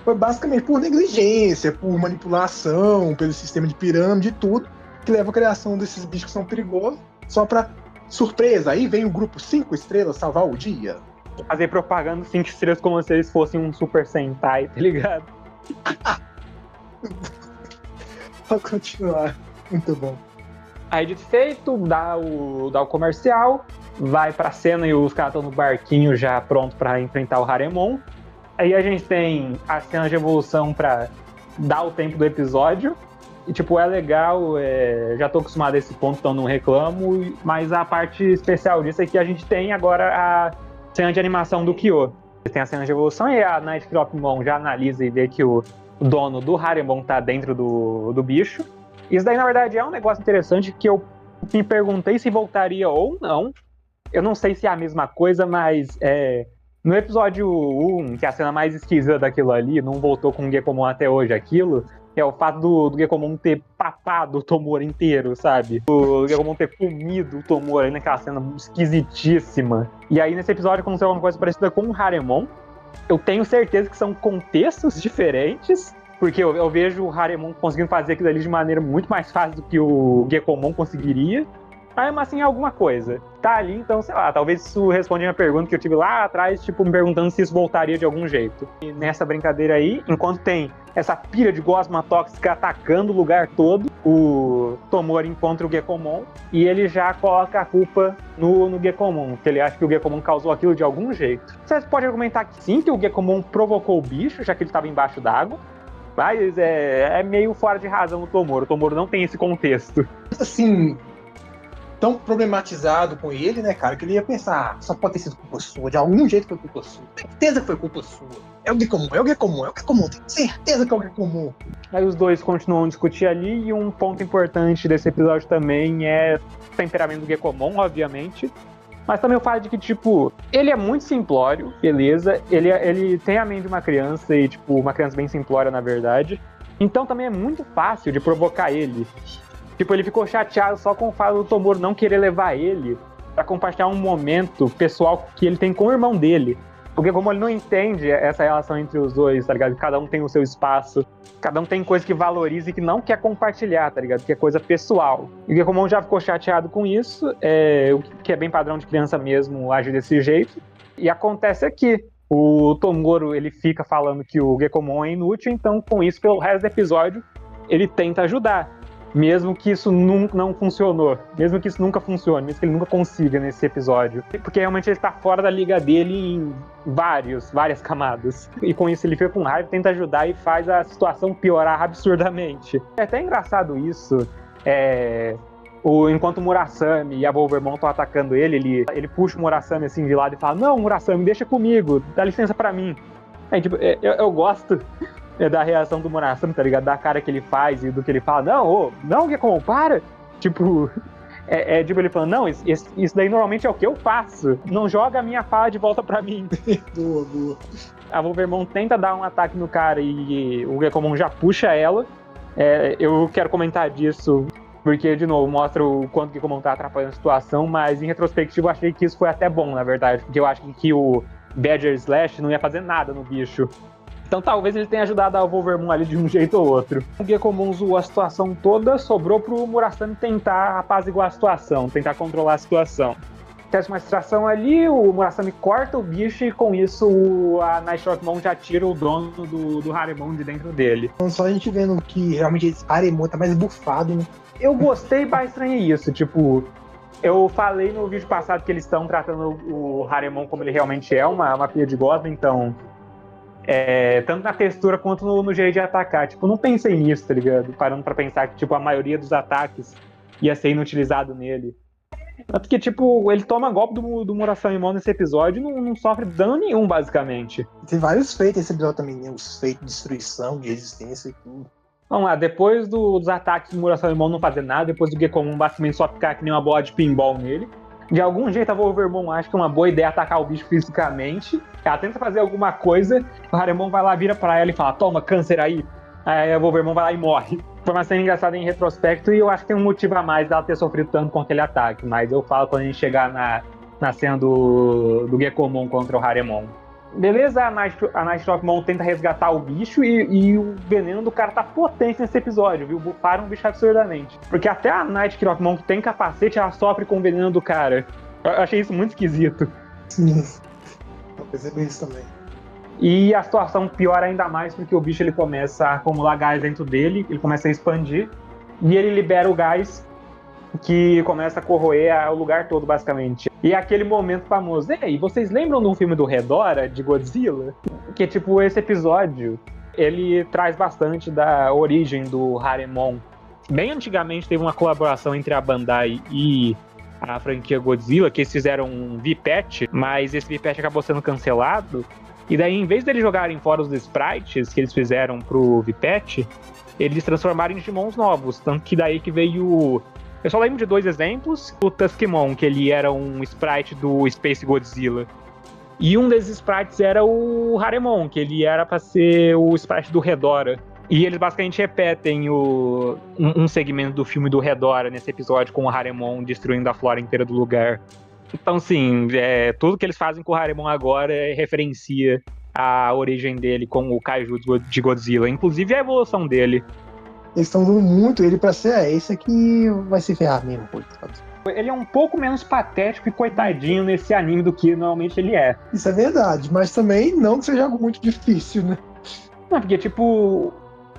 foi basicamente por negligência, por manipulação, pelo sistema de pirâmide e tudo, que leva à criação desses bichos que são perigosos, só pra surpresa. Aí vem o grupo 5 estrelas salvar o dia. Fazer propaganda 5 estrelas como se eles fossem um Super Sentai, tá ligado? Pode continuar. Muito bom. Aí de feito, dá o comercial, vai pra cena e os caras estão no barquinho já pronto pra enfrentar o Haremon. Aí a gente tem a cena de evolução pra dar o tempo do episódio. E tipo, é legal, já tô acostumado a esse ponto, então não reclamo. Mas a parte especial disso é que a gente tem agora a cena de animação do Kyo. Tem a cena de evolução e a Night Cropmon já analisa e vê que o dono do Haremon tá dentro do bicho. Isso daí, na verdade, é um negócio interessante que eu me perguntei se voltaria ou não. Eu não sei se é a mesma coisa, mas no episódio 1, que é a cena mais esquisita daquilo ali, não voltou com o Gekomon até hoje aquilo, é o fato do Gekomon ter papado o Tomoro inteiro, sabe? O Gekomon ter comido o Tomoro ali naquela cena esquisitíssima. E aí, nesse episódio, aconteceu uma coisa parecida com o Haremon. Eu tenho certeza que são contextos diferentes, porque eu vejo o Haremon conseguindo fazer aquilo ali de maneira muito mais fácil do que o Gekomon conseguiria. Mas assim, alguma coisa. Tá ali, então, sei lá, talvez isso responde a minha pergunta que eu tive lá atrás, tipo, me perguntando se isso voltaria de algum jeito. E nessa brincadeira aí, enquanto tem essa pilha de gosma tóxica atacando o lugar todo, o Tomori encontra o Gekomon e ele já coloca a culpa no Gekomon, que ele acha que o Gekomon causou aquilo de algum jeito. Você pode argumentar que sim, que o Gekomon provocou o bicho, já que ele estava embaixo d'água, mas é meio fora de razão o Tomori. O Tomori não tem esse contexto. Assim, tão problematizado com ele, né, cara, que ele ia pensar, só pode ter sido culpa sua, de algum jeito foi culpa sua. Certeza que foi culpa sua. É o Gekomon, tenho certeza que é o Gekomon. Aí os dois continuam a discutir ali, e um ponto importante desse episódio também é o temperamento do Gekomon, obviamente. Mas também o fato de que, tipo, ele é muito simplório, beleza, ele tem a mente de uma criança, e, tipo, uma criança bem simplória, na verdade. Então também é muito fácil de provocar ele. Tipo, ele ficou chateado só com o fato do Tomori não querer levar ele pra compartilhar um momento pessoal que ele tem com o irmão dele. Porque como ele não entende essa relação entre os dois, tá ligado? Cada um tem o seu espaço, cada um tem coisa que valoriza e que não quer compartilhar, tá ligado? Que é coisa pessoal. E o Gekomon já ficou chateado com isso, o que é bem padrão de criança mesmo, agir desse jeito. E acontece aqui. O Tomori, ele fica falando que o Gekomon é inútil, então com isso, pelo resto do episódio, ele tenta ajudar. Mesmo que isso não funcionou, mesmo que isso nunca funcione, mesmo que ele nunca consiga nesse episódio. Porque realmente ele está fora da liga dele em várias camadas. E com isso ele fica com raiva, tenta ajudar e faz a situação piorar absurdamente. É até engraçado isso. Enquanto o Murasame e a Wolvermon estão atacando ele puxa o Murasame assim de lado e fala: "Não, Murasame, deixa comigo, dá licença pra mim." Aí, tipo, eu gosto da reação do Murasame, tá ligado? Da cara que ele faz e do que ele fala. Não, Gekomon, para! Tipo, tipo ele falando, não, isso daí normalmente é o que eu faço. Não joga a minha fala de volta pra mim. Boa. A Wolvermon tenta dar um ataque no cara e o Gekomon já puxa ela. Eu quero comentar disso porque, de novo, mostra o quanto o Gekomon tá atrapalhando a situação, mas em retrospectiva eu achei que isso foi até bom, na verdade, porque eu acho que o Badger Slash não ia fazer nada no bicho. Então talvez ele tenha ajudado a Wolvermon ali de um jeito ou outro. O Gekomon zoou a situação toda, sobrou pro Murasame tentar apaziguar a situação, tentar controlar a situação. Testa uma extração ali, o Murasame corta o bicho e com isso a Nightshotmon já tira o dono do Haremon de dentro dele. Então, só a gente vendo que realmente esse Haremon tá mais bufado, né? Eu gostei, mas estranhei isso, tipo... Eu falei no vídeo passado que eles estão tratando o Haremon como ele realmente é, uma pilha de gosma, então... tanto na textura quanto no jeito de atacar. Tipo, não pensei nisso, tá ligado? Parando pra pensar que, tipo, a maioria dos ataques ia ser inutilizado nele. Tanto que, tipo, ele toma golpe do Murasamemon nesse episódio e não sofre dano nenhum, basicamente. Tem vários feitos nesse episódio também, né? Os feitos de destruição, de resistência e tudo. Vamos lá, depois dos ataques do Murasamemon não fazer nada, depois do Gekomon basicamente só ficar que nem uma bola de pinball nele. De algum jeito a Wolvermon acha que é uma boa ideia atacar o bicho fisicamente. Ela tenta fazer alguma coisa, o Haremon vai lá, vira pra ela e fala: "Toma, câncer aí." Aí a Wolvermon vai lá e morre. Foi uma cena engraçada em retrospecto e eu acho que tem um motivo a mais dela ter sofrido tanto com aquele ataque. Mas eu falo quando a gente chegar na cena do Gekomon contra o Haremon. Beleza, a Nightshotmon tenta resgatar o bicho e o veneno do cara tá potente nesse episódio, viu? Bufaram o bicho absurdamente. Porque até a Nightshotmon que tem capacete, ela sofre com o veneno do cara. Eu achei isso muito esquisito. Sim, eu percebi isso também. E a situação piora ainda mais porque o bicho ele começa a acumular gás dentro dele, ele começa a expandir, e ele libera o gás que começa a corroer o lugar todo, basicamente. E é aquele momento famoso. E vocês lembram de um filme do Hedorah, de Godzilla? Que, tipo, esse episódio, ele traz bastante da origem do Haremon. Bem antigamente teve uma colaboração entre a Bandai e a franquia Godzilla, que eles fizeram um V-Patch, mas esse V-Patch acabou sendo cancelado. E daí, em vez deles jogarem fora os sprites que eles fizeram pro V-Patch, eles transformaram em Digimons novos. Tanto que daí que veio... Eu só lembro de 2 exemplos. O Tuskmon, que ele era um sprite do Space Godzilla. E um desses sprites era o Haremon, que ele era pra ser o sprite do Hedorah. E eles basicamente repetem um segmento do filme do Hedorah nesse episódio, com o Haremon destruindo a flora inteira do lugar. Então, sim, tudo que eles fazem com o Haremon agora referencia a origem dele com o Kaiju de Godzilla, inclusive a evolução dele. Eles estão dando muito ele pra ser, esse aqui vai se ferrar mesmo, coitado. Ele é um pouco menos patético e coitadinho nesse anime do que normalmente ele é. Isso é verdade, mas também não que seja algo muito difícil, né? Não, porque, tipo,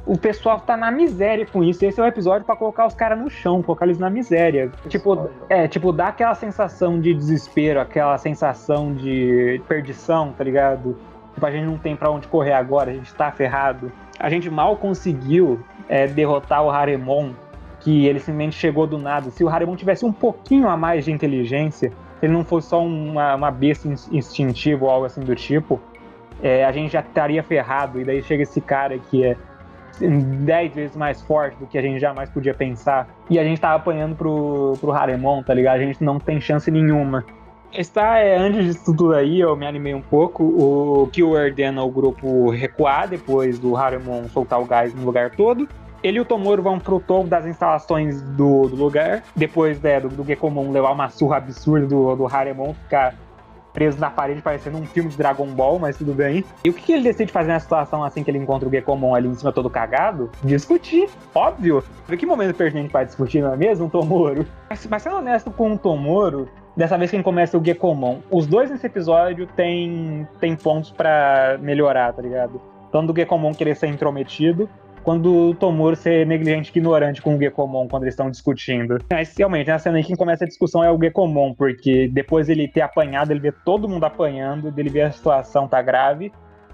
o pessoal tá na miséria com isso. Esse é o episódio pra colocar os caras no chão, colocar eles na miséria. Tipo, dá aquela sensação de desespero, aquela sensação de perdição, tá ligado? Tipo, a gente não tem pra onde correr agora, a gente tá ferrado. A gente mal conseguiu derrotar o Haremon, que ele simplesmente chegou do nada. Se o Haremon tivesse um pouquinho a mais de inteligência, se ele não fosse só uma besta instintiva ou algo assim do tipo, a gente já estaria ferrado. E daí chega esse cara que é 10 vezes mais forte do que a gente jamais podia pensar. E a gente tá apanhando pro Haremon, tá ligado? A gente não tem chance nenhuma. Antes disso tudo aí, eu me animei um pouco. O Kyo ordena o grupo recuar depois do Haremon soltar o gás no lugar todo. Ele e o Tomoro vão pro topo das instalações do lugar. Depois do Gekomon levar uma surra absurda do Haremon, ficar preso na parede parecendo um filme de Dragon Ball, mas tudo bem. E o que ele decide fazer na situação assim que ele encontra o Gekomon ali em cima todo cagado? Discutir, óbvio. Que momento pertinente para discutir, não é mesmo, Tomoro? Mas sendo honesto com o Tomoro, dessa vez quem começa o Gekomon, os dois nesse episódio tem pontos pra melhorar, tá ligado? Tanto do Gekomon querer ser intrometido, quando o Tomoro ser negligente e ignorante com o Gekomon quando eles estão discutindo. Mas realmente, na cena aí quem começa a discussão é o Gekomon, porque depois ele ter apanhado, ele vê todo mundo apanhando, ele vê a situação tá grave,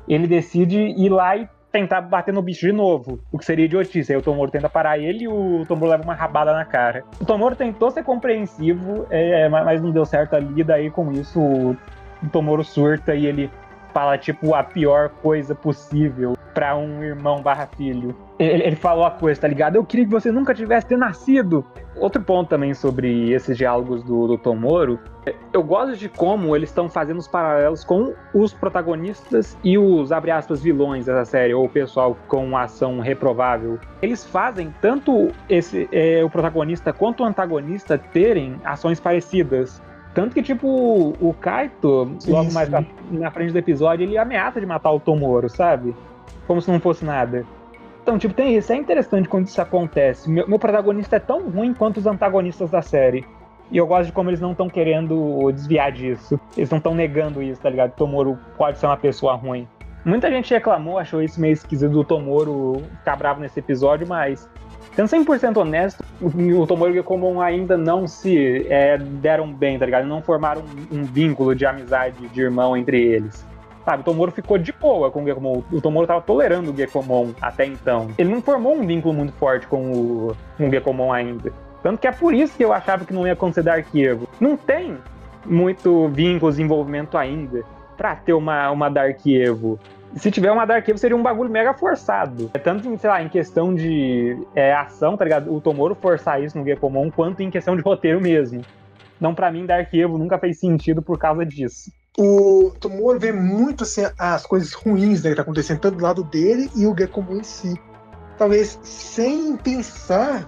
ele decide ir lá e tentar bater no bicho de novo, o que seria idiotice. Aí o Tomoro tenta parar ele e o Tomoro leva uma rabada na cara. O Tomoro tentou ser compreensivo, mas não deu certo ali, daí com isso o Tomoro surta e ele fala, tipo, a pior coisa possível pra um irmão / filho. Ele falou a coisa, tá ligado? Eu queria que você nunca tivesse nascido. Outro ponto também sobre esses diálogos do Tomoro, eu gosto de como eles estão fazendo os paralelos com os protagonistas e os, abre aspas, vilões dessa série, ou o pessoal com ação reprovável. Eles fazem tanto o protagonista quanto o antagonista terem ações parecidas. Tanto que, tipo, o Kaito, logo mais na frente do episódio, ele ameaça de matar o Tomoro, sabe? Como se não fosse nada. Então, tipo, isso é interessante quando isso acontece. Meu protagonista é tão ruim quanto os antagonistas da série. E eu gosto de como eles não estão querendo desviar disso. Eles não estão negando isso, tá ligado? O Tomoro pode ser uma pessoa ruim. Muita gente reclamou, achou isso meio esquisito do Tomoro ficar bravo nesse episódio, mas... Sendo 100% honesto, o Tomoro e o Gekomon ainda não se deram bem, tá ligado? Não formaram um vínculo de amizade de irmão entre eles. Sabe, o Tomoro ficou de boa com o Gekomon. O Tomoro tava tolerando o Gekomon até então. Ele não formou um vínculo muito forte com o Gekomon ainda. Tanto que é por isso que eu achava que não ia acontecer Dark Evo. Não tem muito vínculo, desenvolvimento ainda pra ter uma Dark Evo. Se tiver uma Dark Evo, seria um bagulho mega forçado. Tanto em, sei lá, em questão de ação, tá ligado? O Tomoro forçar isso no Gekomon, quanto em questão de roteiro mesmo. Então, pra mim, Dark Evo nunca fez sentido por causa disso. O Tomoro vê muito assim, as coisas ruins, né, que tá acontecendo tanto do lado dele e o Gekomon em si. Talvez sem pensar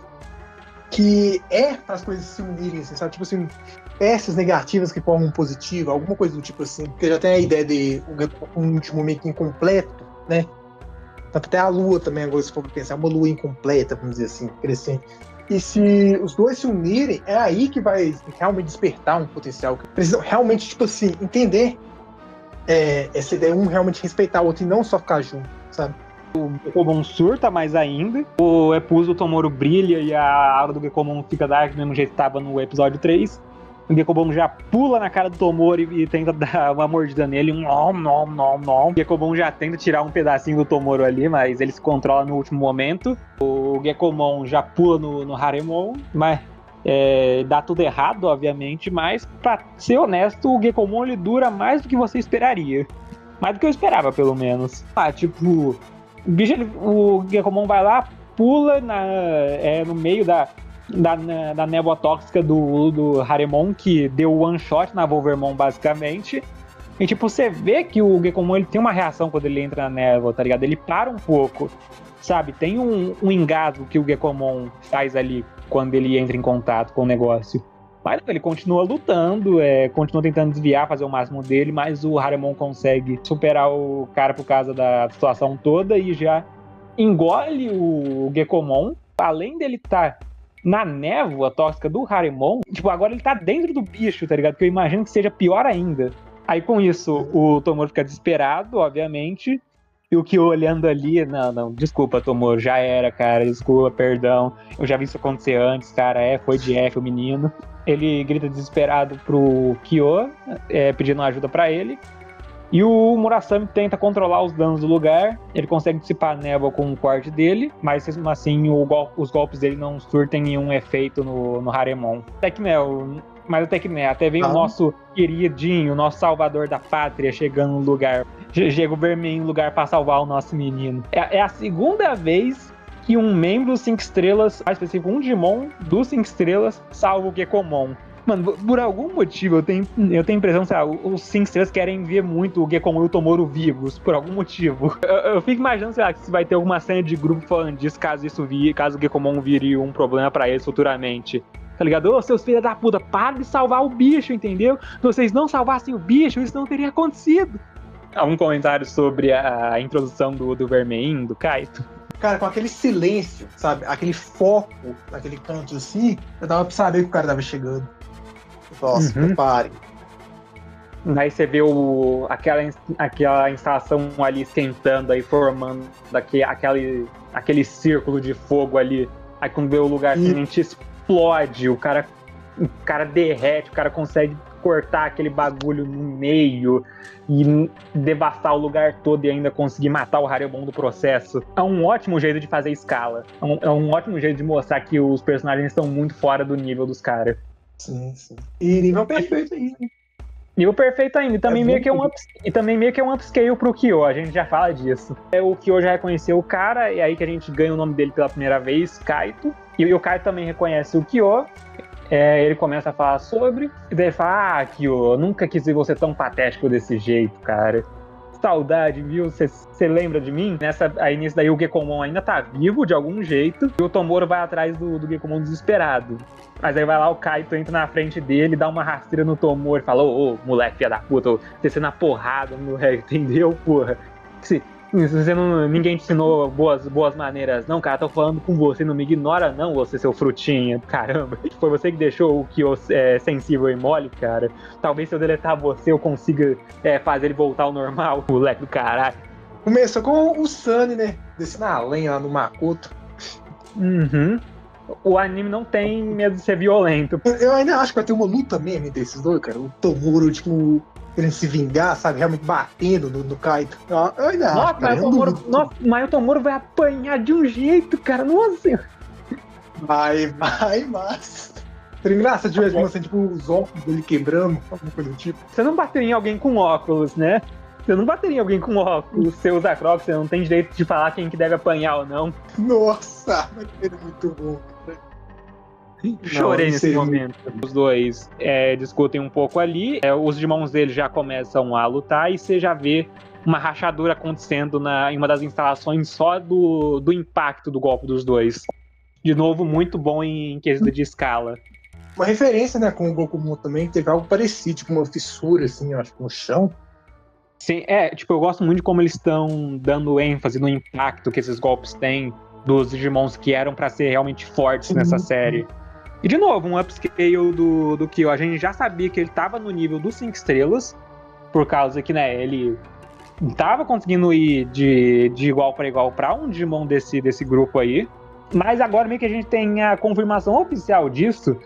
que as coisas se unirem, assim, sabe? Tipo assim, peças negativas que formam um positivo, alguma coisa do tipo assim. Porque já tem a ideia de um último meio que incompleto, né? Tanto até a lua também, agora se for pensar, uma lua incompleta, vamos dizer assim, crescente. E se os dois se unirem, é aí que vai realmente despertar um potencial. Precisam realmente, tipo assim, entender essa ideia, um realmente respeitar o outro e não só ficar junto, sabe? O Gekomon surta mais ainda, o Epus do Tomoro brilha e a aura do Gekomon fica dark do mesmo jeito que estava no episódio 3. O Gekomon já pula na cara do Tomoro e tenta dar uma mordida nele, nom. O Gekomon já tenta tirar um pedacinho do Tomoro ali, mas ele se controla no último momento. O Gekomon já pula no Haremon, mas dá tudo errado, obviamente, mas pra ser honesto, o Gekomon ele dura mais do que você esperaria. Mais do que eu esperava, pelo menos. Tipo, o Gekomon vai lá, pula no meio da névoa tóxica do Haremon, que deu one shot na Wolvermon, basicamente. E tipo, você vê que o Gekomon ele tem uma reação quando ele entra na névoa, tá ligado? Ele para um pouco, sabe? Tem um engasgo que o Gekomon faz ali quando ele entra em contato com o negócio. Mas ele continua lutando, continua tentando desviar, fazer o máximo dele, mas o Haremon consegue superar o cara por causa da situação toda e já engole o Gekomon. Além dele estar na névoa tóxica do Haremon, tipo, agora ele tá dentro do bicho, tá ligado? Que eu imagino que seja pior ainda. Aí com isso, o Tomoro fica desesperado, obviamente, e o Kyo olhando ali, não, desculpa, Tomoro, já era, cara, desculpa, perdão, eu já vi isso acontecer antes, cara, foi de F o menino. Ele grita desesperado pro Kyo, pedindo ajuda pra ele, e o Murasame tenta controlar os danos do lugar, ele consegue dissipar a névoa com o corte dele, mas mesmo assim os golpes dele não surtem nenhum efeito no Haremon. Até que até vem o nosso queridinho, o nosso salvador da pátria chegando no lugar. Chega o Vermelho no lugar pra salvar o nosso menino. É a segunda vez que um membro dos 5 estrelas, mais específico, um Digimon dos 5 estrelas, salva o Gekomon. Mano, por algum motivo, eu tenho a impressão, sei lá, os 5 estrelas querem ver muito o Gekomon e o Tomoro vivos, por algum motivo. Eu fico imaginando, sei lá, se vai ter alguma cena de grupo falando disso, caso o Gekomon vire um problema pra eles futuramente. Tá ligado? Ô, seus filhos da puta, para de salvar o bicho, entendeu? Se vocês não salvassem o bicho, isso não teria acontecido. Algum comentário sobre a introdução do Vermelhinho, do Kaito? Cara, com aquele silêncio, sabe? Aquele foco naquele canto assim, eu dava pra saber que o cara tava chegando. Nossa, prepare. Aí você vê aquela instalação ali esquentando, aí formando aquele círculo de fogo ali. Aí quando vê o lugar simplesmente explode, o cara derrete, o cara consegue cortar aquele bagulho no meio e devastar o lugar todo e ainda conseguir matar o Haremon do processo. É um ótimo jeito de fazer escala. É um ótimo jeito de mostrar que os personagens estão muito fora do nível dos caras. Sim. E nível perfeito ainda. Nível perfeito ainda. E também meio que é um upscale pro Kyo, a gente já fala disso. O Kyo já reconheceu o cara, e aí que a gente ganha o nome dele pela primeira vez, Kaito. E o Kaito também reconhece o Kyo. Ele começa a falar sobre, e daí ele fala, Kyo, eu nunca quis ver você tão patético desse jeito, cara. Saudade, viu? Você lembra de mim? Aí nisso daí o Gekomon ainda tá vivo de algum jeito, e o Tomoro vai atrás do Gekomon desesperado. Mas aí vai lá, o Kaito entra na frente dele, dá uma rasteira no Tomoro e fala, ô, moleque, filha da puta, você na porrada, moleque, entendeu, porra? Ninguém te ensinou boas maneiras, não, cara, tô falando com você, não me ignora não, você, seu frutinha, caramba. Foi você que deixou o Kyo sensível e mole, cara. Talvez se eu deletar você, eu consiga fazer ele voltar ao normal, moleque do caralho. Começou com o Sunny, né, descendo a lenha lá no Makoto. O anime não tem medo de ser violento. Eu ainda acho que vai ter uma luta mesmo desses dois, cara. O Tomoro, tipo, querendo se vingar, sabe? Realmente batendo no Kaito. Eu ainda acho, cara. Mas o Tomoro vai apanhar de um jeito, cara. Nossa. Vai, mas... Seria engraçado se tivesse mostrando, tipo, os óculos dele quebrando, alguma coisa do tipo. Você não bateria em alguém com óculos, né? Você não bateria em alguém com óculos. Você usa Crocs, você não tem direito de falar quem que deve apanhar ou não. Nossa, vai ser muito bom, cara. Chorei nesse momento. Os dois discutem um pouco ali. Os irmãos dele já começam a lutar e você já vê uma rachadura acontecendo em uma das instalações só do impacto do golpe dos dois. De novo, muito bom em quesito de escala. Uma referência, né, com o Goku também, teve algo parecido, tipo uma fissura, assim, eu acho, no chão. Sim, eu gosto muito de como eles estão dando ênfase no impacto que esses golpes têm dos Digimons que eram pra ser realmente fortes nessa série. E de novo, um upscale do Kyo. A gente já sabia que ele tava no nível dos 5 estrelas, por causa que, né, ele tava conseguindo ir de igual pra igual pra um Digimon desse grupo aí. Mas agora meio que a gente tem a confirmação oficial disso,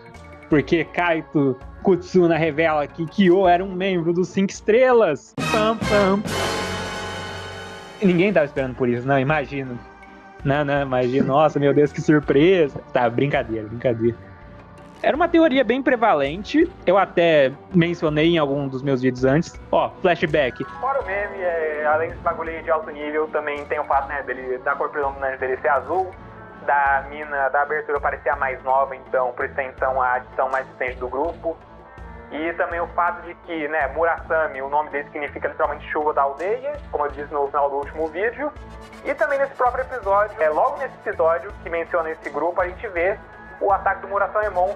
porque Kaito Kutsuna revela que Kyo era um membro dos 5 estrelas. Pam, pam. E ninguém tava esperando por isso, não, imagino. Não, imagina. Nossa, meu Deus, que surpresa. Tá, brincadeira. Era uma teoria bem prevalente, eu até mencionei em algum dos meus vídeos antes. Flashback. Fora o meme, além desse bagulho de alto nível, também tem o fato, né, da cor predominante dele ser azul, da mina, da abertura parecer a mais nova, então, por extensão, a adição mais recente do grupo. E também o fato de que, né, Murasame, o nome dele significa literalmente chuva da aldeia, como eu disse no final do último vídeo. E também nesse próprio episódio, logo nesse episódio que menciona esse grupo, a gente vê o ataque do Murasamemon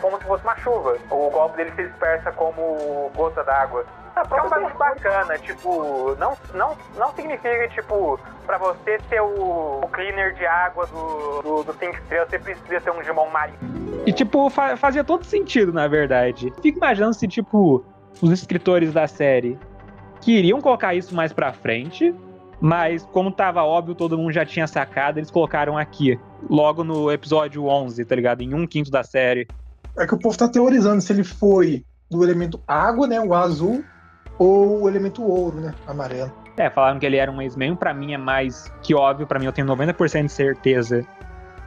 como se fosse uma chuva. O golpe dele se dispersa como gota d'água. É um bagulho bacana, tipo, não significa, tipo, pra você ser o cleaner de água do 5 estrelas, você precisa ser um Digimon marinho. E, tipo, fazia todo sentido, na verdade. Fico imaginando se, tipo, os escritores da série queriam colocar isso mais pra frente, mas como tava óbvio, todo mundo já tinha sacado, eles colocaram aqui, logo no episódio 11, tá ligado? Em 1/5 da série. É que o povo tá teorizando se ele foi do elemento água, né, o azul, ou o elemento ouro, né, amarelo. Falaram que ele era um ex-main, pra mim é mais que óbvio, pra mim eu tenho 90% de certeza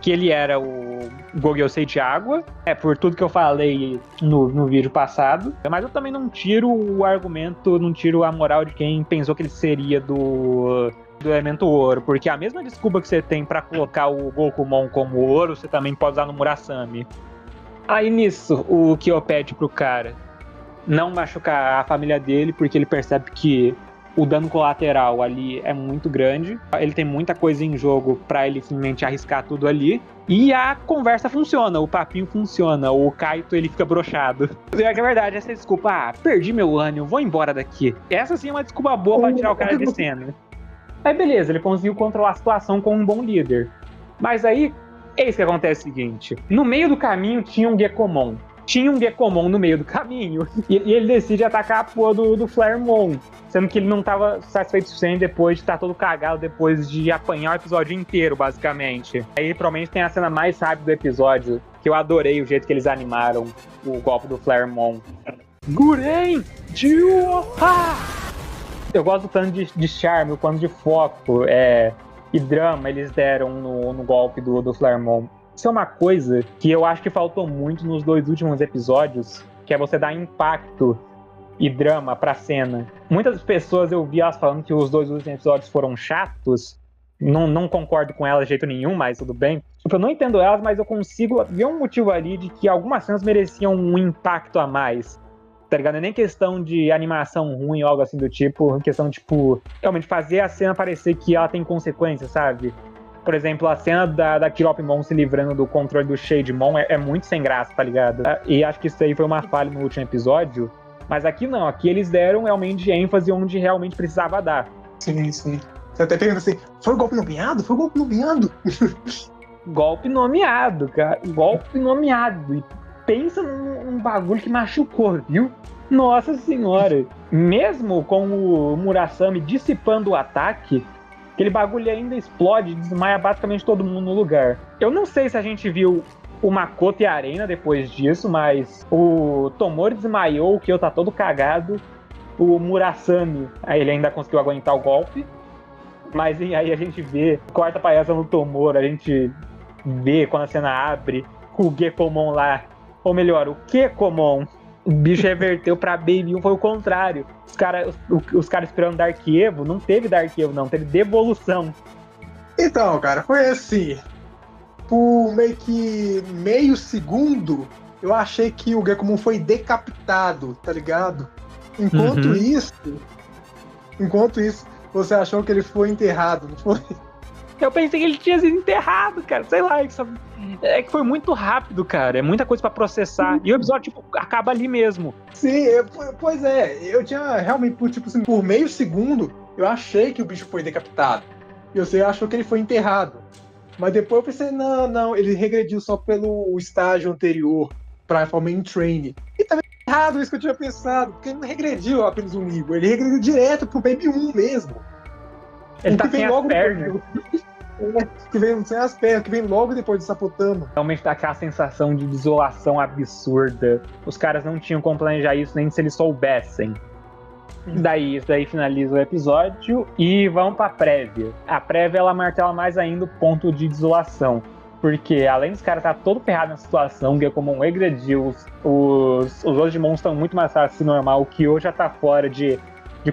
que ele era o Gogyosei de água, por tudo que eu falei no vídeo passado, mas eu também não tiro o argumento, não tiro a moral de quem pensou que ele seria do elemento ouro, porque a mesma desculpa que você tem pra colocar o Gokumon como ouro, você também pode usar no Murasame. Aí nisso, o Kyo pede pro cara não machucar a família dele, porque ele percebe que o dano colateral ali é muito grande. Ele tem muita coisa em jogo pra ele simplesmente arriscar tudo ali. E a conversa funciona, o papinho funciona. O Kaito, ele fica broxado. É que é verdade, essa desculpa, perdi meu ânimo, vou embora daqui. Essa sim é uma desculpa boa pra tirar o cara de cena. Aí beleza, ele conseguiu controlar a situação com um bom líder. Mas aí, eis que acontece o seguinte. No meio do caminho tinha um Gekomon. Tinha um Gekomon no meio do caminho. E ele decide atacar a porra do Flaremon. Sendo que ele não tava satisfeito o suficiente depois de estar todo cagado, depois de apanhar o episódio inteiro, basicamente. Aí provavelmente tem a cena mais rápida do episódio, que eu adorei o jeito que eles animaram o golpe do Flaremon. Guren Jiuha! Eu gosto tanto de charme, o quanto de foco e drama eles deram no golpe do Flaremon. Isso é uma coisa que eu acho que faltou muito nos 2 últimos episódios, que é você dar impacto e drama pra cena. Muitas pessoas eu vi elas falando que os 2 últimos episódios foram chatos. Não concordo com elas de jeito nenhum, mas tudo bem. Eu não entendo elas, mas eu consigo ver um motivo ali de que algumas cenas mereciam um impacto a mais. Tá ligado? Não é nem questão de animação ruim ou algo assim do tipo. É questão, tipo, realmente fazer a cena parecer que ela tem consequências, sabe? Por exemplo, a cena da Kiropimon se livrando do controle do Shademon é muito sem graça, tá ligado? E acho que isso aí foi uma falha no último episódio. Mas aqui não, aqui eles deram realmente ênfase onde realmente precisava dar. Sim, sim. Você até pergunta assim, foi golpe nomeado? Foi golpe nomeado? Golpe nomeado, cara. Golpe nomeado. E pensa num bagulho que machucou, viu? Nossa senhora. Mesmo com o Murasame dissipando o ataque, aquele bagulho ainda explode e desmaia basicamente todo mundo no lugar. Eu não sei se a gente viu o Makoto e a Arena depois disso, mas o Tomori desmaiou, o Kyo tá todo cagado. O Murasame, aí ele ainda conseguiu aguentar o golpe. Mas aí a gente vê, corta pra essa no Tomori, a gente vê quando a cena abre, com o Gekomon lá. Ou melhor, o Kekomon. O bicho reverteu pra Baby 1, foi o contrário. Os caras esperando Dark Evo, não teve Dark Evo não, teve devolução. Então, cara, foi assim. Por meio segundo, eu achei que o Gekomon foi decapitado, tá ligado? Enquanto isso, você achou que ele foi enterrado, não foi? Eu pensei que ele tinha sido enterrado, cara. Sei lá, é que foi muito rápido, cara. É muita coisa pra processar. E o episódio, tipo, acaba ali mesmo. Sim, pois é. Eu tinha realmente, por meio segundo, eu achei que o bicho foi decapitado. E você achou que ele foi enterrado. Mas depois eu pensei, não, ele regrediu só pelo estágio anterior pra formar em train. E também é errado isso que eu tinha pensado, porque ele não regrediu apenas um nível, ele regrediu direto pro Baby 1 mesmo. Ele tá sem as pernas. Que vem sem as pernas, que vem logo depois de Sapotama. Realmente dá aquela sensação de desolação absurda. Os caras não tinham como planejar isso, nem se eles soubessem. Isso daí finaliza o episódio e vamos pra prévia. A prévia, ela martela mais ainda o ponto de desolação. Porque além dos caras estar todo ferrado na situação, o Gekomon regrediu, os outros Digimons estão muito mais fáceis que normal, o Kyo já tá fora de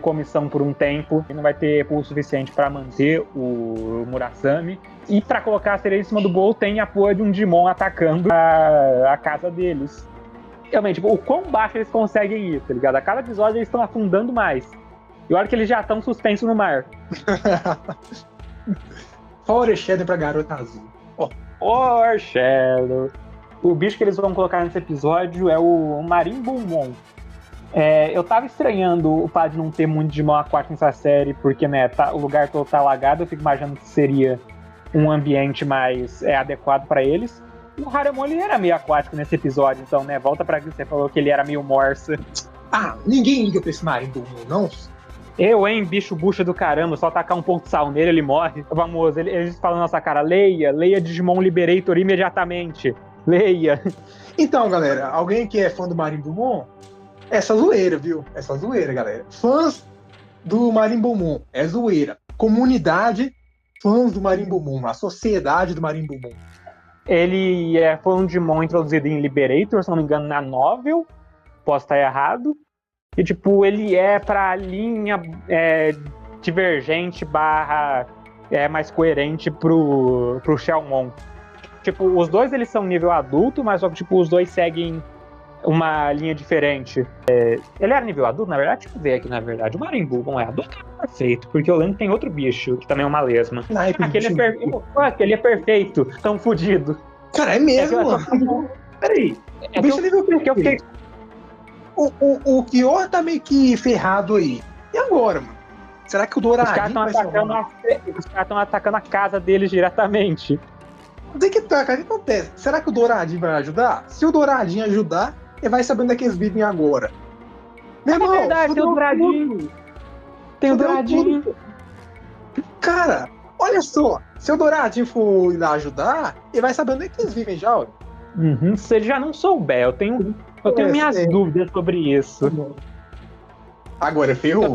comissão por um tempo, e não vai ter pulso suficiente para manter o Murasame. E para colocar a cereja em cima do bolo, tem a porra de um Digimon atacando a casa deles. Realmente, tipo, o quão baixo eles conseguem ir, tá ligado? A cada episódio eles estão afundando mais. E olha que eles já estão suspensos no mar. Foreshadow pra garota azul. Foreshadow. O bicho que eles vão colocar nesse episódio é o Marimbumon. Eu tava estranhando o fato de não ter muito Digimon aquático nessa série, porque, né, o lugar todo tá alagado, eu fico imaginando que seria um ambiente mais adequado pra eles. O Haremon, ele era meio aquático nesse episódio, então, né, volta pra que você falou que ele era meio morsa. Ah, ninguém liga pra esse Marimbo, não? Eu, hein, bicho bucha do caramba, só tacar um ponto de sal nele, ele morre. Famoso, eles falam na nossa cara, leia Digimon Liberator imediatamente. Leia. Então, galera, alguém que é fã do Marimbumon, essa zoeira, viu? Essa zoeira, galera. Fãs do Marimbumon, é zoeira. Comunidade, fãs do Marimbumon, a sociedade do Marimbumon. Ele foi um Digimon introduzido em Liberator, se não me engano, na novel. Posso estar errado. E, tipo, ele pra linha divergente barra mais coerente pro Shelmon. Tipo, os dois eles são nível adulto, mas só que, tipo, os dois seguem uma linha diferente. Ele era nível adulto, na verdade? Deixa eu ver aqui, na verdade. O Marimbumon é adulto, é perfeito, porque eu lembro que tem outro bicho, que também é uma lesma. Aquele é perfeito, tão fudido. Cara, é mesmo, mano. Peraí, o bicho é nível perfeito. O Kyo tá meio que ferrado aí. E agora, mano? Será que o Douradinho Os caras estão atacando a casa deles diretamente. Onde é que tá, cara? O que acontece? Será que o Douradinho vai ajudar? Se o Douradinho ajudar, ele vai saber onde é que eles vivem agora. Meu irmão, é verdade, tem o Douradinho. Tem o Douradinho. Cara, olha só. Se o Douradinho for ir lá ajudar, ele vai saber onde é que eles vivem já, olha. Se ele já não souber, eu tenho minhas dúvidas sobre isso. Agora ferrou. Eu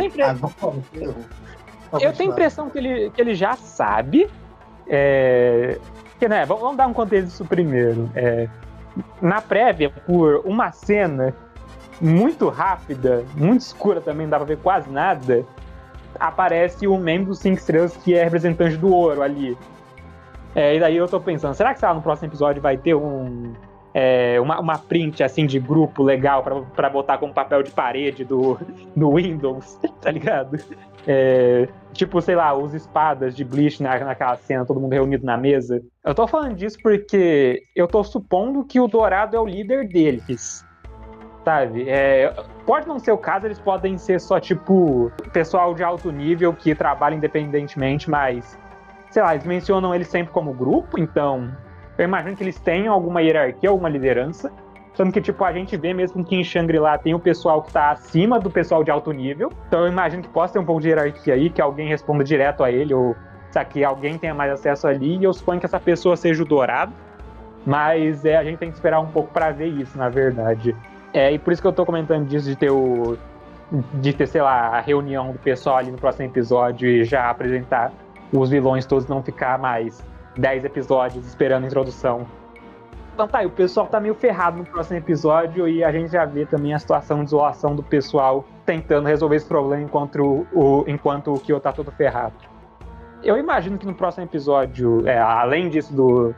tenho a impressão que ele já sabe. Que, né, vamos dar um contexto disso primeiro. Na prévia, por uma cena muito rápida, muito escura também, não dá pra ver quase nada, aparece o membro dos 5 estrelas que é representante do ouro ali. E daí eu tô pensando, será que no próximo episódio vai ter uma print assim de grupo legal pra botar como papel de parede do Windows, tá ligado? Tipo, sei lá, os espadas de Bleach naquela cena, todo mundo reunido na mesa. Eu tô falando disso porque eu tô supondo que o Dourado é o líder deles, sabe? Pode não ser o caso, eles podem ser só, tipo, pessoal de alto nível que trabalha independentemente, mas, sei lá, eles mencionam eles sempre como grupo, então eu imagino que eles tenham alguma hierarquia, alguma liderança. Sendo que, tipo, a gente vê mesmo que em Shangri-La tem o pessoal que tá acima do pessoal de alto nível. Então eu imagino que possa ter um pouco de hierarquia aí, que alguém responda direto a ele, ou que alguém tenha mais acesso ali, e eu suponho que essa pessoa seja o Dourado. Mas a gente tem que esperar um pouco pra ver isso, na verdade. E por isso que eu tô comentando disso, de ter, sei lá, a reunião do pessoal ali no próximo episódio e já apresentar os vilões todos, não ficar mais 10 episódios esperando a introdução. Então tá aí, o pessoal tá meio ferrado no próximo episódio e a gente já vê também a situação de isolação do pessoal tentando resolver esse problema enquanto o Kyo tá todo ferrado. Eu imagino que no próximo episódio, além disso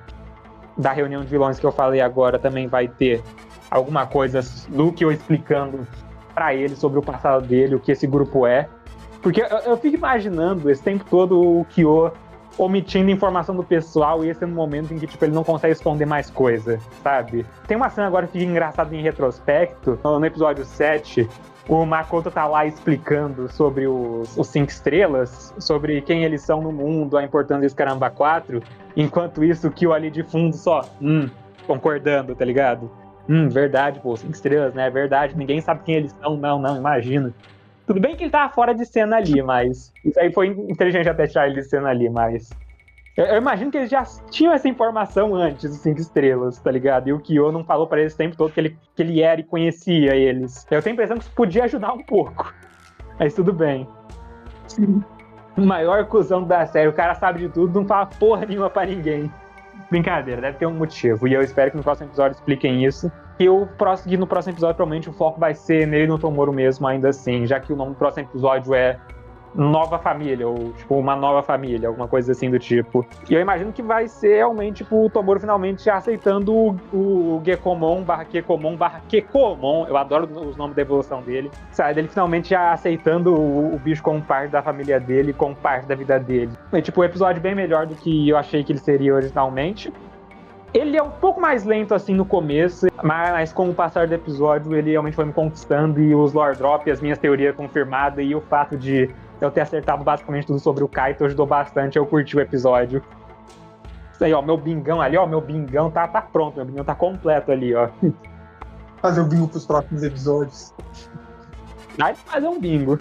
da reunião de vilões que eu falei agora, também vai ter alguma coisa do Kyo explicando pra ele sobre o passado dele, o que esse grupo é. Porque eu fico imaginando esse tempo todo o Kyo omitindo informação do pessoal, e esse é no momento em que, tipo, ele não consegue esconder mais coisa, sabe? Tem uma cena agora que fica engraçada em retrospecto, no episódio 7, o Makoto tá lá explicando sobre os 5 estrelas, sobre quem eles são no mundo, a importância desse Caramba 4, enquanto isso, o Kyo ali de fundo só, concordando, tá ligado? Verdade, pô, 5 estrelas, né? É verdade, ninguém sabe quem eles são, não, imagina. Tudo bem que ele tava fora de cena ali, mas isso aí foi inteligente até tirar ele de cena ali, mas eu imagino que eles já tinham essa informação antes dos 5 estrelas, tá ligado? E o Kyo não falou pra eles o tempo todo que ele era e conhecia eles. Eu tenho a impressão que isso podia ajudar um pouco, mas tudo bem. Sim. O maior cuzão da série, o cara sabe de tudo, não fala porra nenhuma pra ninguém. Brincadeira, deve ter um motivo, e eu espero que no próximo episódio expliquem isso. E no próximo episódio, provavelmente, o foco vai ser nele e no Tomoro mesmo, ainda assim, já que o nome do próximo episódio é Nova Família, ou, tipo, uma nova família, alguma coisa assim do tipo. E eu imagino que vai ser, realmente, tipo, o Tomoro finalmente aceitando o Gekomon / Kekomon, eu adoro os nomes da evolução dele, sabe? Ele finalmente já aceitando o bicho como parte da família dele, como parte da vida dele. É, tipo, um episódio bem melhor do que eu achei que ele seria originalmente. Ele é um pouco mais lento assim no começo, mas com o passar do episódio ele realmente foi me conquistando, e os lore drop, as minhas teorias confirmadas e o fato de eu ter acertado basicamente tudo sobre o Kaito ajudou bastante, eu curti o episódio. Isso aí, ó, meu bingão ali, ó, meu bingão tá pronto, meu bingão tá completo ali, ó. Fazer o bingo pros próximos episódios. Dá de fazer um bingo.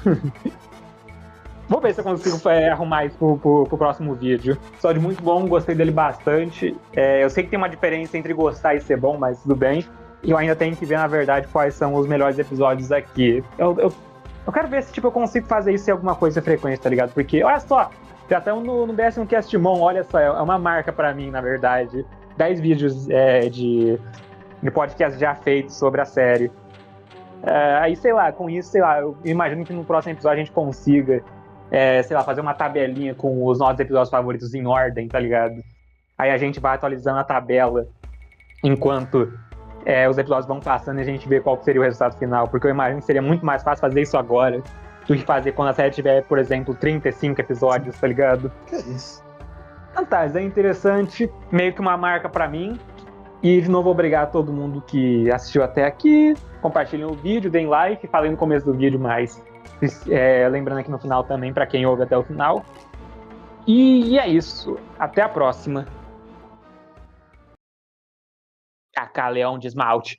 Vou ver se eu consigo arrumar isso pro próximo vídeo. Episódio muito bom, gostei dele bastante. Eu sei que tem uma diferença entre gostar e ser bom, mas tudo bem. E eu ainda tenho que ver, na verdade, quais são os melhores episódios aqui. Eu quero ver se tipo, eu consigo fazer isso em alguma coisa frequente, tá ligado? Porque, olha só, já estamos no 10º Castimon, olha só, é uma marca pra mim, na verdade. 10 vídeos de podcast já feitos sobre a série. Aí, sei lá, com isso, sei lá, eu imagino que no próximo episódio a gente consiga, sei lá, fazer uma tabelinha com os nossos episódios favoritos em ordem, tá ligado? Aí a gente vai atualizando a tabela enquanto os episódios vão passando e a gente vê qual seria o resultado final, porque eu imagino que seria muito mais fácil fazer isso agora do que fazer quando a série tiver, por exemplo, 35 episódios, tá ligado? Que é isso? Então tá, é interessante, meio que uma marca pra mim. E de novo, obrigado a todo mundo que assistiu até aqui. Compartilhem o vídeo, deem like, falei no começo do vídeo, mas lembrando aqui no final também, pra quem ouve até o final. E é isso, até a próxima. Cacá, leão de esmalte.